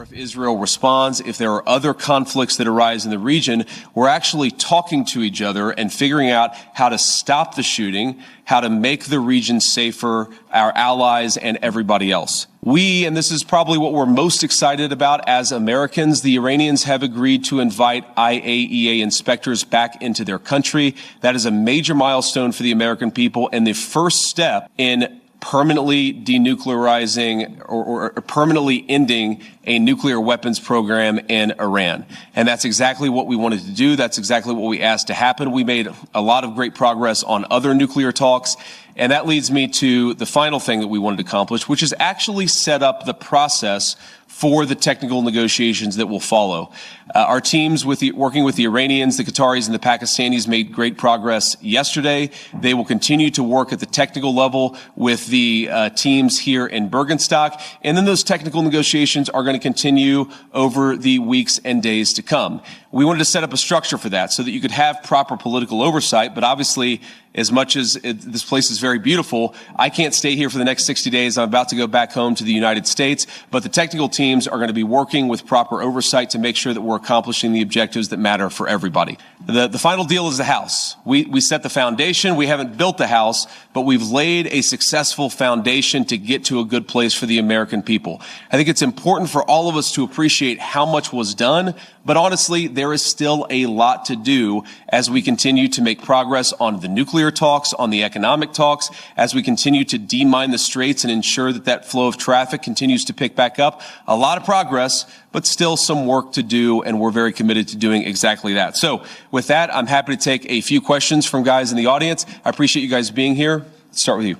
If Israel responds, if there are other conflicts that arise in the region, we're actually talking to each other and figuring out how to stop the shooting, how to make the region safer, our allies and everybody else. And this is probably what we're most excited about as Americans, the Iranians have agreed to invite IAEA inspectors back into their country. That is a major milestone for the American people and the first step in permanently denuclearizing or permanently ending a nuclear weapons program in Iran. And that's exactly what we wanted to do. That's exactly what we asked to happen. We made a lot of great progress on other nuclear talks. And that leads me to the final thing that we wanted to accomplish, which is actually set up the process for the technical negotiations that will follow. Our teams working with the Iranians, the Qataris, and the Pakistanis made great progress yesterday. They will continue to work at the technical level with the teams here in Bergenstock. And then those technical negotiations are going to continue over the weeks and days to come. We wanted to set up a structure for that so that you could have proper political oversight, but obviously, as much as this place is very beautiful, I can't stay here for the next 60 days. I'm about to go back home to the United States, but the technical teams are going to be working with proper oversight to make sure that we're accomplishing the objectives that matter for everybody. The final deal is the house. We set the foundation. We haven't built the house, but we've laid a successful foundation to get to a good place for the American people. I think it's important for all of us to appreciate how much was done, but honestly, there is still a lot to do as we continue to make progress on the nuclear talks, on the economic talks, as we continue to demine the straits and ensure that that flow of traffic continues to pick back up. A lot of progress, but still some work to do, and we're very committed to doing exactly that. So with that, I'm happy to take a few questions from guys in the audience. I appreciate you guys being here. Let's start with you.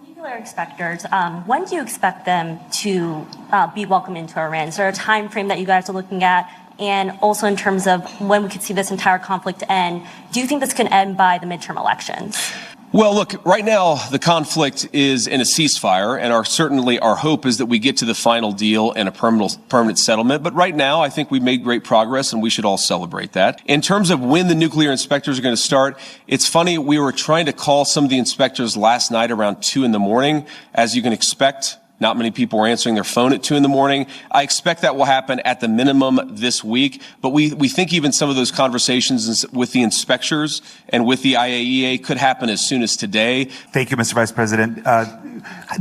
Nuclear inspectors, when do you expect them to be welcomed into Iran? Is there a time frame that you guys are looking at? And also in terms of when we could see this entire conflict end, do you think this can end by the midterm elections? Well, look, right now the conflict is in a ceasefire, and certainly our hope is that we get to the final deal and a permanent settlement. But right now, I think we've made great progress, and we should all celebrate that. In terms of when the nuclear inspectors are going to start, it's funny, we were trying to call some of the inspectors last night around 2 a.m. As you can expect, not many people were answering their phone at 2 a.m. I expect that will happen at the minimum this week, but we think even some of those conversations with the inspectors and with the IAEA could happen as soon as today. Thank you, Mr. Vice President.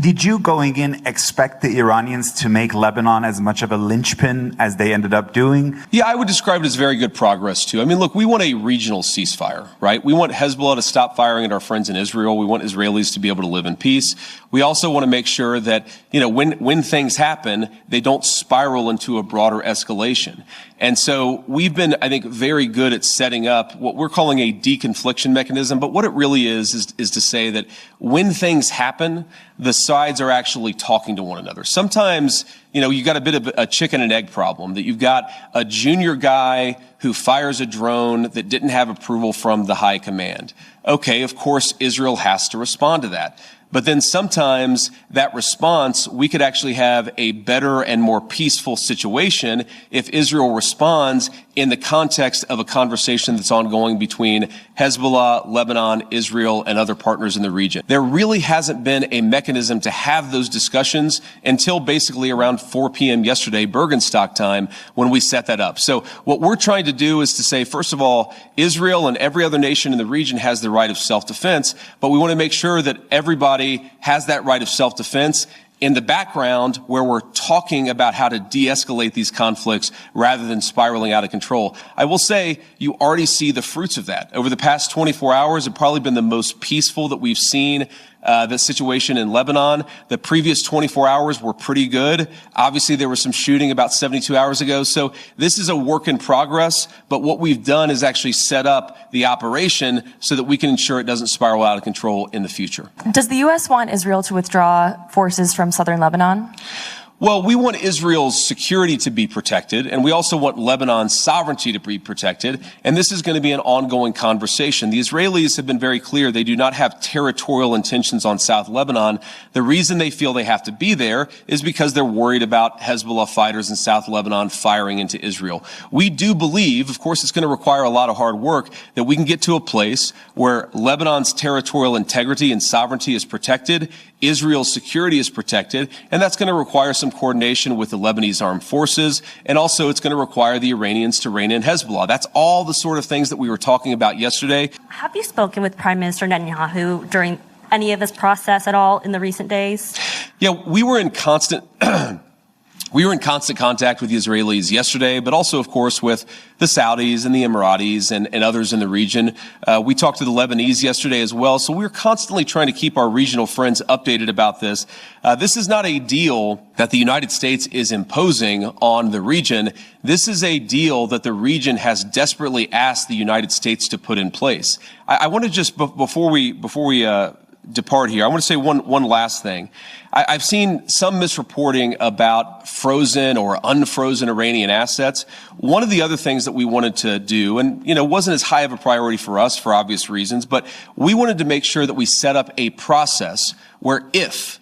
Did you going in expect the Iranians to make Lebanon as much of a linchpin as they ended up doing? Yeah, I would describe it as very good progress too. I mean, look, we want a regional ceasefire, right? We want Hezbollah to stop firing at our friends in Israel. We want Israelis to be able to live in peace. We also want to make sure that, when things happen, they don't spiral into a broader escalation. And so we've been, I think, very good at setting up what we're calling a deconfliction mechanism. But what it really is to say that when things happen, the sides are actually talking to one another. Sometimes, you got a bit of a chicken and egg problem, that you've got a junior guy who fires a drone that didn't have approval from the high command. Okay, of course, Israel has to respond to that. But then sometimes that response, we could actually have a better and more peaceful situation if Israel responds in the context of a conversation that's ongoing between Hezbollah, Lebanon, Israel, and other partners in the region. There really hasn't been a mechanism to have those discussions until basically around 4 p.m. yesterday, Bergenstock time, when we set that up. So what we're trying to do is to say, first of all, Israel and every other nation in the region has the right of self-defense, but we want to make sure that everybody has that right of self-defense in the background where we're talking about how to de-escalate these conflicts rather than spiraling out of control. I will say you already see the fruits of that. Over the past 24 hours, it's probably been the most peaceful that we've seen the situation in Lebanon. The previous 24 hours were pretty good. Obviously, there was some shooting about 72 hours ago. So this is a work in progress. But what we've done is actually set up the operation so that we can ensure it doesn't spiral out of control in the future. Does the U.S. want Israel to withdraw forces from southern Lebanon? Well, we want Israel's security to be protected, and we also want Lebanon's sovereignty to be protected, and this is going to be an ongoing conversation. The Israelis have been very clear they do not have territorial intentions on South Lebanon. The reason they feel they have to be there is because they're worried about Hezbollah fighters in South Lebanon firing into Israel. We do believe, of course it's going to require a lot of hard work, that we can get to a place where Lebanon's territorial integrity and sovereignty is protected, Israel's security is protected, and that's going to require some coordination with the Lebanese armed forces, and also it's going to require the Iranians to rein in Hezbollah. That's all the sort of things that we were talking about yesterday. Have you spoken with Prime Minister Netanyahu during any of this process at all in the recent days? Yeah, we were in constant contact with the Israelis yesterday, but also, of course, with the Saudis and the Emiratis and others in the region. We talked to the Lebanese yesterday as well. So we're constantly trying to keep our regional friends updated about this. This is not a deal that the United States is imposing on the region. This is a deal that the region has desperately asked the United States to put in place. I want to just, before we depart here, I want to say one last thing. I've seen some misreporting about frozen or unfrozen Iranian assets. One of the other things that we wanted to do, and wasn't as high of a priority for us for obvious reasons, but we wanted to make sure that we set up a process where if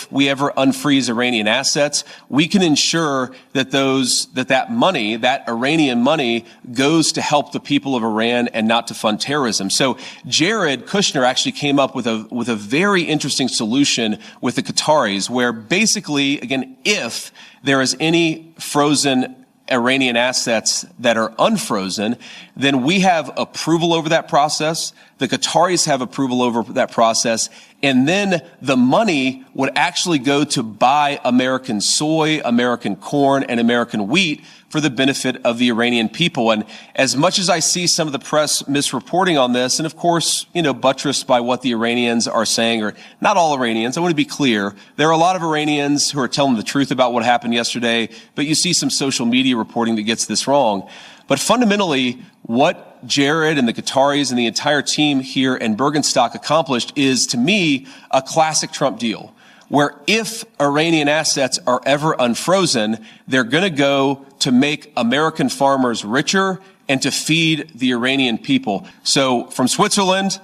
we ever unfreeze Iranian assets, we can ensure that that money, that Iranian money, goes to help the people of Iran and not to fund terrorism. So Jared Kushner actually came up with a very interesting solution with the Qataris, where basically, again, if there is any frozen Iranian assets that are unfrozen, then we have approval over that process. The Qataris have approval over that process. And then the money would actually go to buy American soy, American corn, and American wheat for the benefit of the Iranian people. And as much as I see some of the press misreporting on this, and of course, buttressed by what the Iranians are saying, or not all Iranians, I want to be clear. There are a lot of Iranians who are telling the truth about what happened yesterday, but you see some social media reporting that gets this wrong. But fundamentally, what Jared and the Qataris and the entire team here in Bergenstock accomplished is, to me, a classic Trump deal, where if Iranian assets are ever unfrozen, they're going to go to make American farmers richer and to feed the Iranian people. So from Switzerland,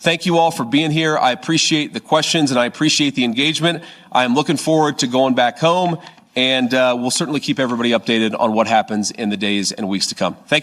thank you all for being here. I appreciate the questions and I appreciate the engagement. I'm looking forward to going back home, and we'll certainly keep everybody updated on what happens in the days and weeks to come. Thank you.